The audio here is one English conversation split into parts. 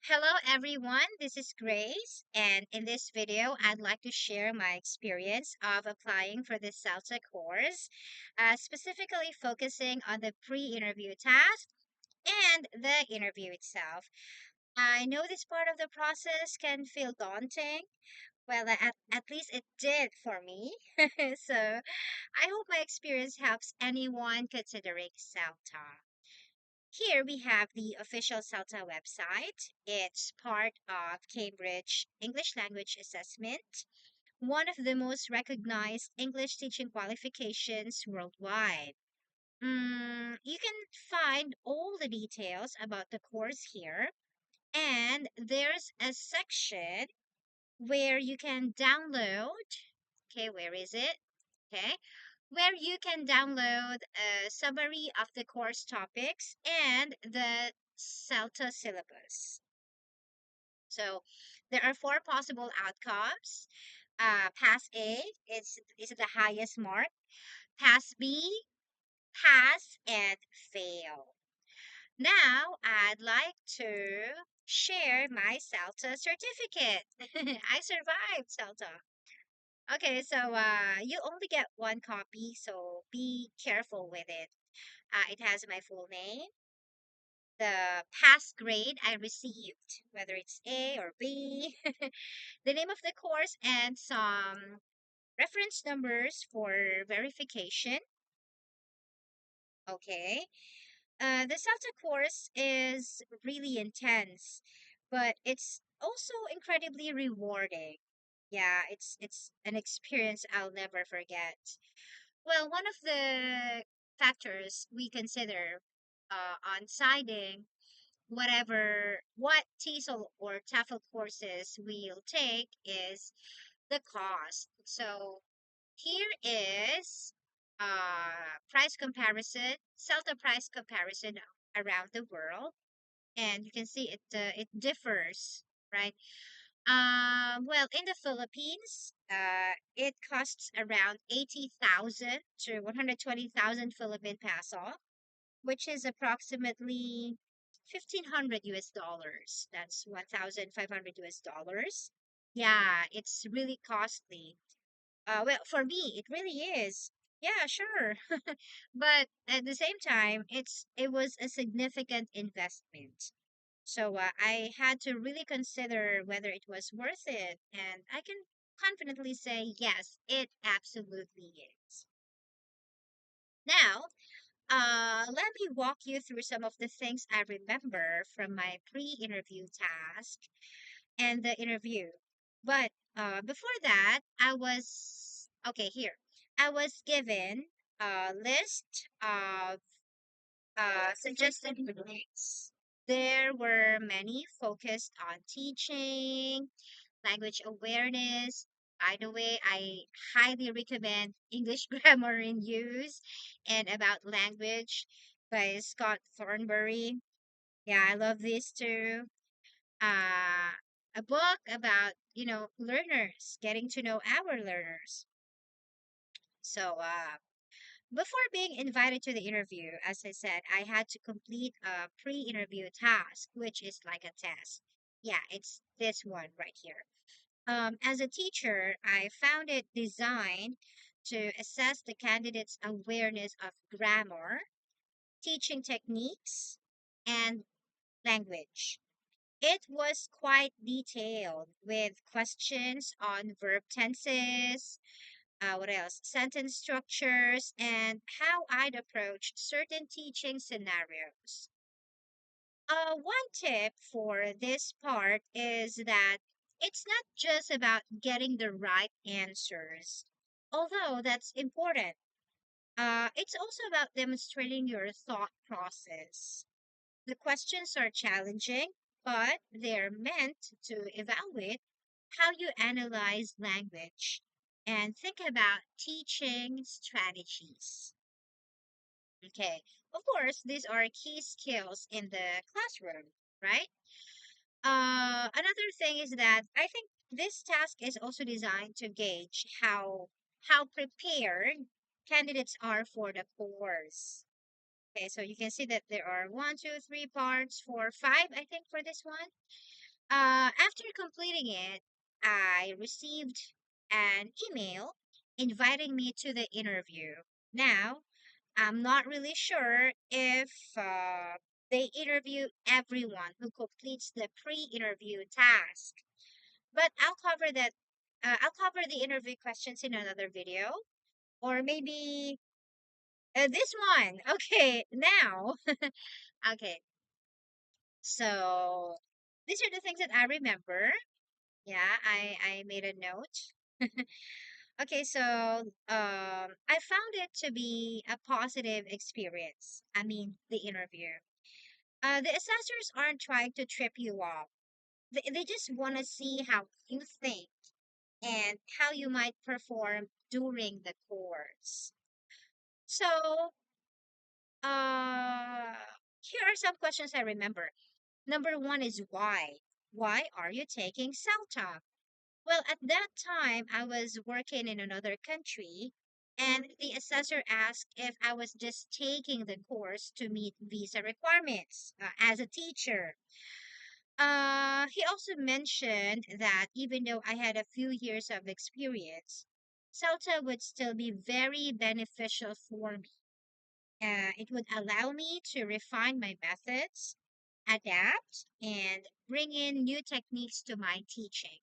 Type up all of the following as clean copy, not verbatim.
Hello everyone, this is Grace, and in this video, I'd like to share my experience of applying for the CELTA course, specifically focusing on the pre-interview task and the interview itself. I know this part of the process can feel daunting. Well, at least it did for me. So I hope my experience helps anyone considering CELTA. Here we have the official CELTA website. It's part of Cambridge English Language Assessment, one of the most recognized English teaching qualifications worldwide. You can find all the details about the course here, and there's a section where you can download. Okay, where is it? Okay, where you can download a summary of the course topics and the CELTA syllabus. So there are four possible outcomes. Pass A is the highest mark. Pass B, pass, and fail. Now I'd like to share my CELTA certificate. I survived CELTA. Okay, so you only get one copy, so be careful with it. It has my full name, the pass grade I received, whether it's A or B, the name of the course, and some reference numbers for verification. Okay. The CELTA course is really intense, but it's also incredibly rewarding. Yeah, it's an experience I'll never forget. Well, one of the factors we consider on deciding what TESOL or TEFL courses we'll take is the cost. So here is price comparison, CELTA price comparison around the world, and you can see it differs, right? Well, in the Philippines, it costs around 80,000 to 120,000 Philippine peso, which is approximately 1,500 US dollars. That's 1,500 US dollars. Yeah, it's really costly. Well, for me, it really is. Yeah, sure. But at the same time, it was a significant investment. So I had to really consider whether it was worth it, and I can confidently say yes, it absolutely is. Now, let me walk you through some of the things I remember from my pre-interview task and the interview. But before that, I was okay. Here, I was given a list of suggested topics. There were many focused on teaching, language awareness. By the way, I highly recommend English Grammar in Use and About Language by Scott Thornbury. Yeah, I love this too. Uh, a book about, learners, getting to know our learners. So, before being invited to the interview, as I said, I had to complete a pre interview task, which is like a test. Yeah, it's this one right here. As a teacher, I found it designed to assess the candidate's awareness of grammar, teaching techniques, and language. It was quite detailed with questions on verb tenses, what else? Sentence structures, and how I'd approach certain teaching scenarios. One tip for this part is that it's not just about getting the right answers, although that's important. It's also about demonstrating your thought process. The questions are challenging, but they're meant to evaluate how you analyze language and think about teaching strategies. Okay, of course, these are key skills in the classroom, right? Another thing is that I think this task is also designed to gauge how prepared candidates are for the course. Okay, so you can see that there are one, two, three parts, four, five, I think, for this one. After completing it, I received an email inviting me to the interview. Now, I'm not really sure if they interview everyone who completes the pre-interview task, but I'll cover the interview questions in another video, or maybe this one. Okay, now, okay. So these are the things that I remember. Yeah, I made a note. Okay, so I found it to be a positive experience. I mean, the interview. The assessors aren't trying to trip you up. They just want to see how you think and how you might perform during the course. So, uh, here are some questions I remember. Number one is why? Why are you taking CELTA? Well, at that time, I was working in another country, and the assessor asked if I was just taking the course to meet visa requirements as a teacher. He also mentioned that even though I had a few years of experience, CELTA would still be very beneficial for me. It would allow me to refine my methods, adapt, and bring in new techniques to my teaching.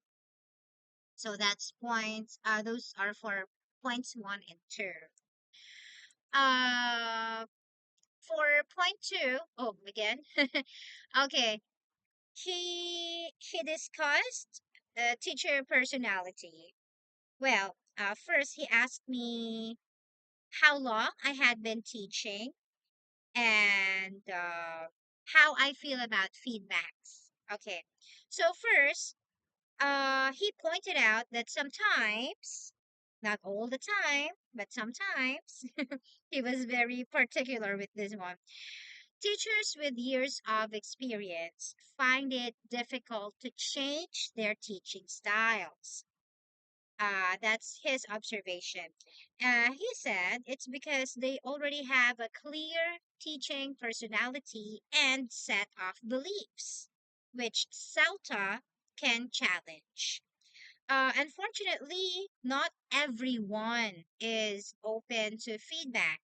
So that's points. Those are for points one and two. Uh, for point two, oh, again. Okay. He discussed teacher personality. Well, first he asked me how long I had been teaching and how I feel about feedbacks. Okay. So first, he pointed out that sometimes, not all the time, but sometimes, he was very particular with this one. Teachers with years of experience find it difficult to change their teaching styles. That's his observation. He said it's because they already have a clear teaching personality and set of beliefs, which CELTA can challenge. Unfortunately, not everyone is open to feedback.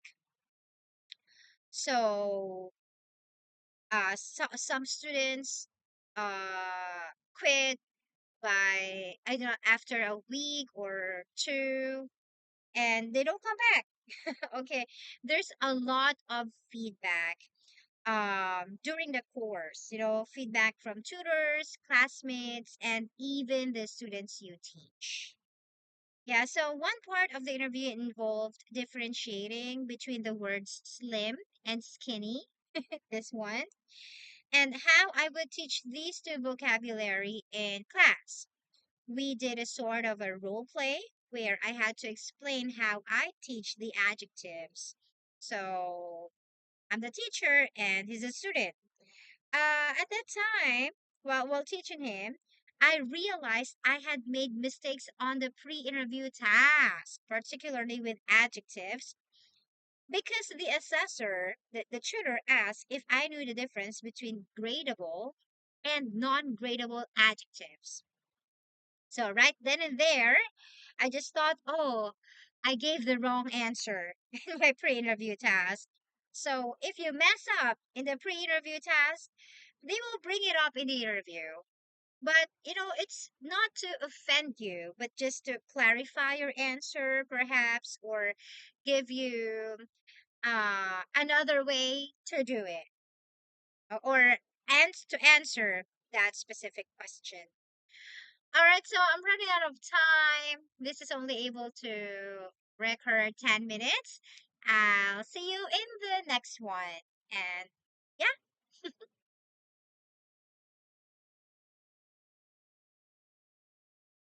So, some students quit by, I don't know, after a week or two, and they don't come back. Okay, there's a lot of feedback during the course, feedback from tutors, classmates, and even the students you teach. Yeah, so one part of the interview involved differentiating between the words slim and skinny, this one, and how I would teach these two vocabulary in class. We did a sort of a role play where I had to explain how I teach the adjectives. So I'm the teacher and he's a student. At that time, while teaching him, I realized I had made mistakes on the pre-interview task, particularly with adjectives, because the assessor, the tutor, asked if I knew the difference between gradable and non-gradable adjectives. So right then and there, I just thought, oh, I gave the wrong answer in my pre-interview task. So if you mess up in the pre-interview task, they will bring it up in the interview. But it's not to offend you, but just to clarify your answer, perhaps, or give you another way to do it, or to answer that specific question. All right, so I'm running out of time. This is only able to record 10 minutes. I'll see you in the next one. And yeah.